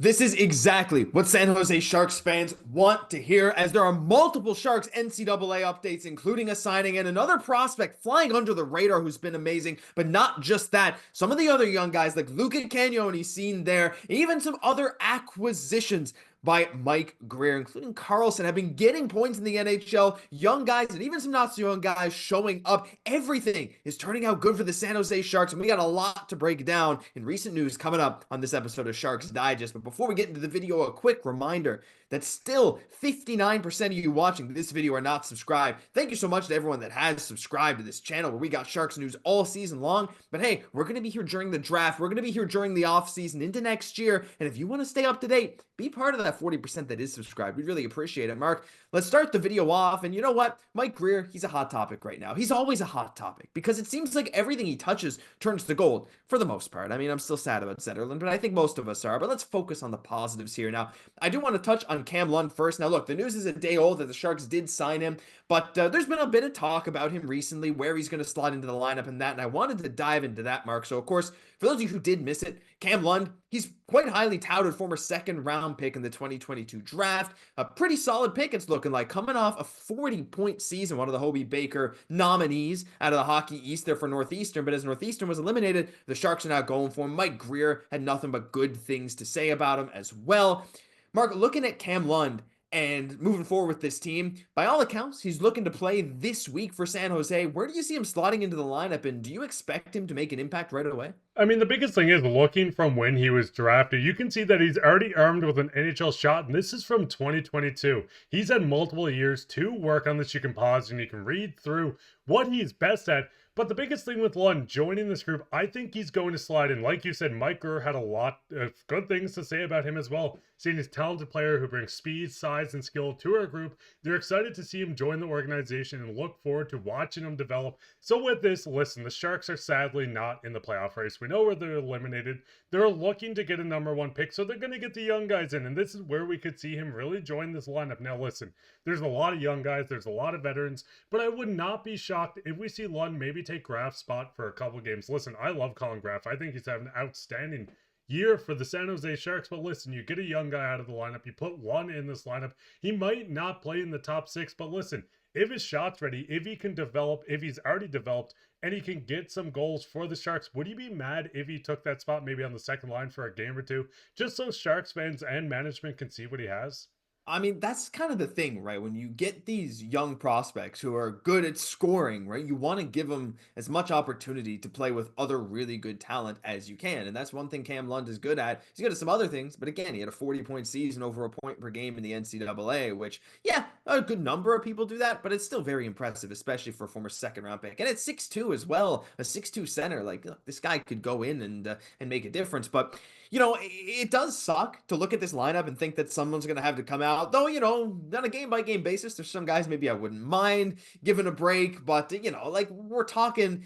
This is exactly what San Jose Sharks fans want to hear, as there are multiple Sharks NCAA updates, including a signing and another prospect flying under the radar who's been amazing. But not just that, some of the other young guys like Luca Cagnoni seen there, even some other acquisitions by Mike Grier, including Carlson, have been getting points in the NHL. Young guys and even some not so young guys showing up. Everything is turning out good for the San Jose Sharks, and we got a lot to break down in recent news coming up on this episode of Sharks Digest. But before we get into the video, a quick reminder that still 59% of you watching this video are not subscribed. Thank you so much to everyone that has subscribed to this channel where we got Sharks news all season long. But hey, we're going to be here during the draft. We're going to be here during the offseason into next year. And if you want to stay up to date, be part of that 40% that is subscribed. We'd really appreciate it. Mark, let's start the video off. And you know what? Mike Grier, he's a hot topic right now. He's always a hot topic because it seems like everything he touches turns to gold for the most part. I mean, I'm still sad about Zetterlund, but I think most of us are. But let's focus on the positives here. Now, I do want to touch on Cam Lund first. Now, look, the news is a day old that the Sharks did sign him, but there's been a bit of talk about him recently, where he's going to slot into the lineup and that, and I wanted to dive into that, Mark. So, of course, for those of you who did miss it, Cam Lund, he's quite highly touted, former second-round pick in the 2022 draft. A pretty solid pick, it's looking like, coming off a 40-point season, one of the Hobie Baker nominees out of the Hockey East there for Northeastern. But as Northeastern was eliminated, the Sharks are now going for him. Mike Grier had nothing but good things to say about him as well. Mark, looking at Cam Lund and moving forward with this team, by all accounts, he's looking to play this week for San Jose. Where do you see him slotting into the lineup, and do you expect him to make an impact right away? I mean, the biggest thing is looking from when he was drafted, you can see that he's already armed with an NHL shot, and this is from 2022. He's had multiple years to work on this. You can pause and you can read through what he's best at. But the biggest thing with Lund joining this group, I think he's going to slide in. Like you said, Mike Grier had a lot of good things to say about him as well. Seeing his talented player who brings speed, size, and skill to our group, they're excited to see him join the organization and look forward to watching him develop. So with this, listen, the Sharks are sadly not in the playoff race. We know where they're eliminated. They're looking to get a #1 pick, so they're going to get the young guys in, and this is where we could see him really join this lineup. Now listen, there's a lot of young guys, there's a lot of veterans, but I would not be shocked if we see Lund maybe take Graf's spot for a couple games. Listen, I love Colin Graf. I think he's having an outstanding year for the San Jose Sharks, but listen, you get a young guy out of the lineup, you put one in this lineup, he might not play in the top 6, but listen, if his shot's ready, if he can develop, if he's already developed, and he can get some goals for the Sharks, would you be mad if he took that spot maybe on the second line for a game or two, just so Sharks fans and management can see what he has? I mean, that's kind of the thing, right? When you get these young prospects who are good at scoring, right? You want to give them as much opportunity to play with other really good talent as you can. And that's one thing Cam Lund is good at. He's good at some other things, but again, he had a 40-point season, over a point per game in the NCAA, which, yeah, a good number of people do that, but it's still very impressive, especially for a former second-round pick. And at 6'2" as well, a 6'2" center, like, look, this guy could go in and make a difference. But you know, it does suck to look at this lineup and think that someone's going to have to come out. Though, you know, on a game-by-game basis, there's some guys maybe I wouldn't mind giving a break. But, you know, like we're talking,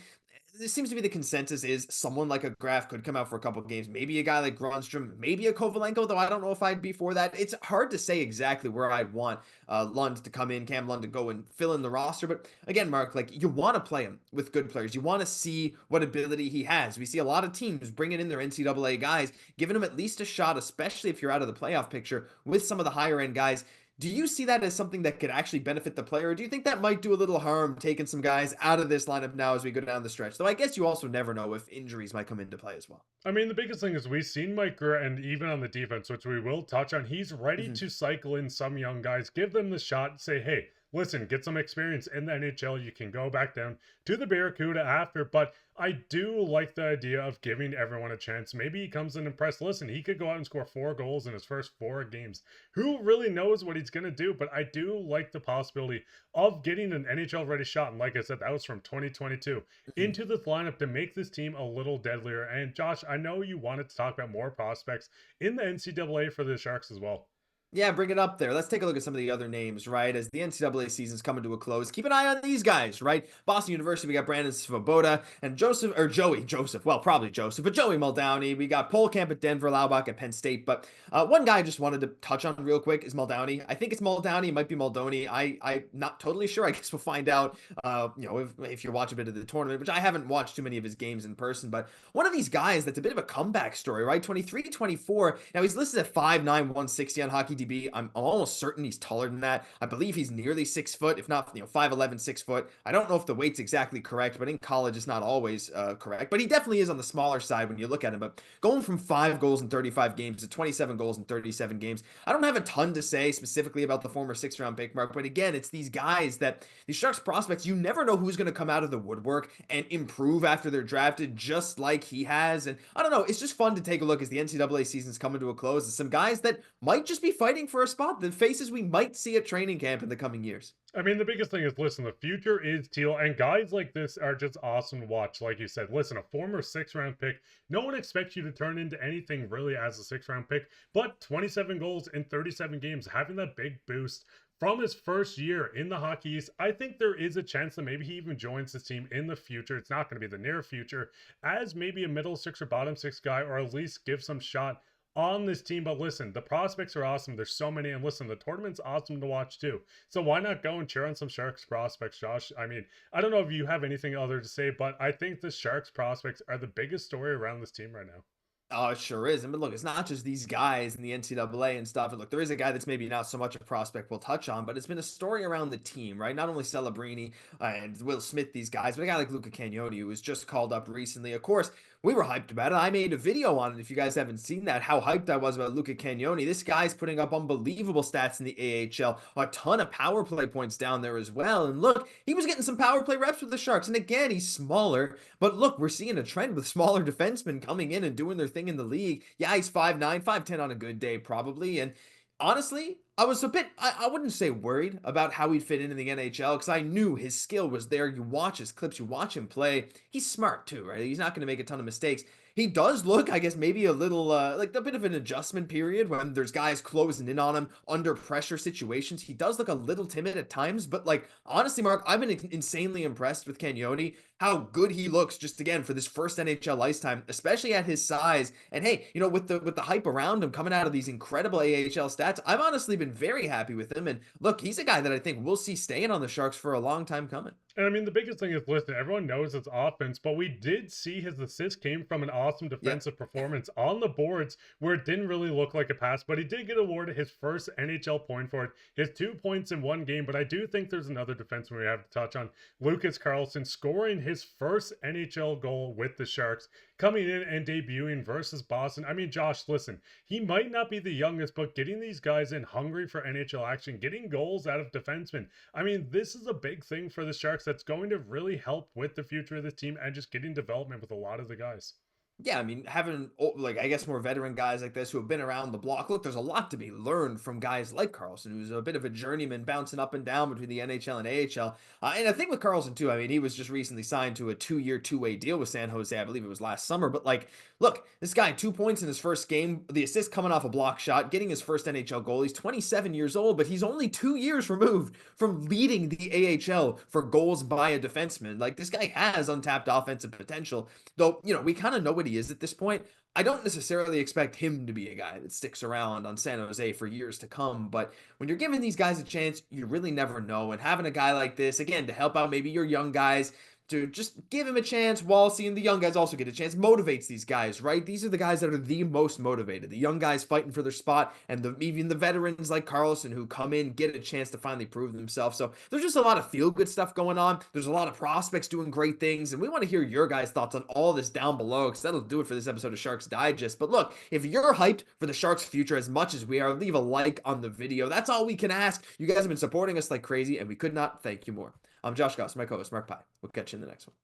this seems to be the consensus is someone like a Graf could come out for a couple of games. Maybe a guy like Gronstrom, maybe a Kovalenko, though I don't know if I'd be for that. It's hard to say exactly where I'd want Lund to come in, Cam Lund to go and fill in the roster. But again, Mark, like you want to play him with good players. You want to see what ability he has. We see a lot of teams bringing in their NCAA guys, giving him at least a shot, especially if you're out of the playoff picture with some of the higher end guys. Do you see that as something that could actually benefit the player, or do you think that might do a little harm taking some guys out of this lineup now as we go down the stretch? Though I guess you also never know if injuries might come into play as well. I mean, the biggest thing is we've seen Mike Grier, and even on the defense, which we will touch on, he's ready Mhm. to cycle in some young guys, give them the shot, say, hey, listen, get some experience in the NHL. You can go back down to the Barracuda after, but I do like the idea of giving everyone a chance. Maybe he comes in and press. Listen, he could go out and score 4 goals in his first 4 games. Who really knows what he's going to do? But I do like the possibility of getting an NHL-ready shot. And like I said, that was from 2022 Mhm. into this lineup to make this team a little deadlier. And Josh, I know you wanted to talk about more prospects in the NCAA for the Sharks as well. Yeah, bring it up there. Let's take a look at some of the other names, right? As the NCAA season's coming to a close, keep an eye on these guys, right? Boston University, we got Brandon Svoboda and Joseph, well, probably Joseph, but Joey Muldowney. We got Polkamp at Denver, Laubach at Penn State. But one guy I just wanted to touch on real quick is Muldowney. I think it's Muldowney, it might be Muldowney. I'm not totally sure. I guess we'll find out, if you watch a bit of the tournament, which I haven't watched too many of his games in person. But one of these guys that's a bit of a comeback story, right? 23, 24. Now he's listed at 5'9", 160 on Hockey DB. I'm almost certain he's taller than that. I believe he's nearly 6 foot, if not, 5'11", 6 foot. I don't know if the weight's exactly correct, but in college it's not always correct. But he definitely is on the smaller side when you look at him. But going from 5 goals in 35 games to 27 goals in 37 games, I don't have a ton to say specifically about the former 6th-round pick, Mark. But again, it's these guys these Sharks prospects, you never know who's going to come out of the woodwork and improve after they're drafted, just like he has. And I don't know, it's just fun to take a look as the NCAA season's coming to a close. And some guys that might just be fighting for a spot, the faces we might see at training camp in the coming years. I mean, the biggest thing is, listen, the future is teal, and guys like this are just awesome to watch. Like you said, listen, a former 6th-round pick, no one expects you to turn into anything really as a 6th-round pick, but 27 goals in 37 games, having that big boost from his first year in the Hockey East, I think there is a chance that maybe he even joins this team in the future. It's not going to be the near future, as maybe a middle 6 or bottom 6 guy, or at least give some shot on this team. But listen, the prospects are awesome. There's so many, and listen, the tournament's awesome to watch too. So why not go and cheer on some Sharks prospects, Josh? I mean, I don't know if you have anything other to say, but I think the Sharks prospects are the biggest story around this team right now. Oh, it sure is. I mean, look, it's not just these guys in the NCAA and stuff. And look, there is a guy that's maybe not so much a prospect we'll touch on, but it's been a story around the team, right? Not only Celebrini and Will Smith, these guys, but a guy like Luca Cagnoni, who was just called up recently. Of course, we were hyped about it. I made a video on it. If you guys haven't seen that, how hyped I was about Luca Cagnoni. This guy's putting up unbelievable stats in the AHL, a ton of power play points down there as well. And look, he was getting some power play reps with the Sharks. And again, he's smaller, but look, we're seeing a trend with smaller defensemen coming in and doing their thing in the league. Yeah, he's 5'9", 5'10" on a good day, probably. And honestly, I was a bit, I wouldn't say worried about how he'd fit into the NHL, because I knew his skill was there. You watch his clips, you watch him play. He's smart too, right? He's not going to make a ton of mistakes. He does look, I guess, maybe a little like a bit of an adjustment period when there's guys closing in on him under pressure situations. He does look a little timid at times, but like, honestly, Mark, I've been insanely impressed with Cagnoni, how good he looks just again for this first NHL ice time, especially at his size. And hey, with the hype around him coming out of these incredible AHL stats, I've honestly been very happy with him. And look, he's a guy that I think we'll see staying on the Sharks for a long time coming. And I mean, the biggest thing is, listen, everyone knows it's offense, but we did see his assist came from an awesome defensive performance on the boards where it didn't really look like a pass, but he did get awarded his first NHL point for it, his 2 points in one game. But I do think there's another defenseman we have to touch on, Lucas Carlson, scoring his first NHL goal with the Sharks, coming in and debuting versus Boston. I mean, Josh, listen, he might not be the youngest, but getting these guys in hungry for NHL action, getting goals out of defensemen, I mean, this is a big thing for the Sharks that's going to really help with the future of this team and just getting development with a lot of the guys. Yeah, I mean, having, like, I guess more veteran guys like this who have been around the block. Look, there's a lot to be learned from guys like Carlson, who's a bit of a journeyman bouncing up and down between the NHL and AHL. And I think with Carlson, too, I mean, he was just recently signed to a 2-year, 2-way deal with San Jose. I believe it was last summer. But, like, look, this guy, 2 points in his first game, the assist coming off a block shot, getting his first NHL goal. He's 27 years old, but he's only 2 years removed from leading the AHL for goals by a defenseman. Like, this guy has untapped offensive potential, though, we kind of know what he is at this point. I don't necessarily expect him to be a guy that sticks around on San Jose for years to come, but when you're giving these guys a chance, you really never know. And having a guy like this, again, to help out maybe your young guys, to just give him a chance while seeing the young guys also get a chance, motivates these guys, right? These are the guys that are the most motivated. The young guys fighting for their spot, and even the veterans like Carlson who come in, get a chance to finally prove themselves. So there's just a lot of feel-good stuff going on. There's a lot of prospects doing great things, and we want to hear your guys' thoughts on all this down below, because that'll do it for this episode of Sharks Digest. But look, if you're hyped for the Sharks' future as much as we are, leave a like on the video. That's all we can ask. You guys have been supporting us like crazy, and we could not thank you more. I'm Josh Gosse, my co-host, Mark Pye. We'll catch you in the next one.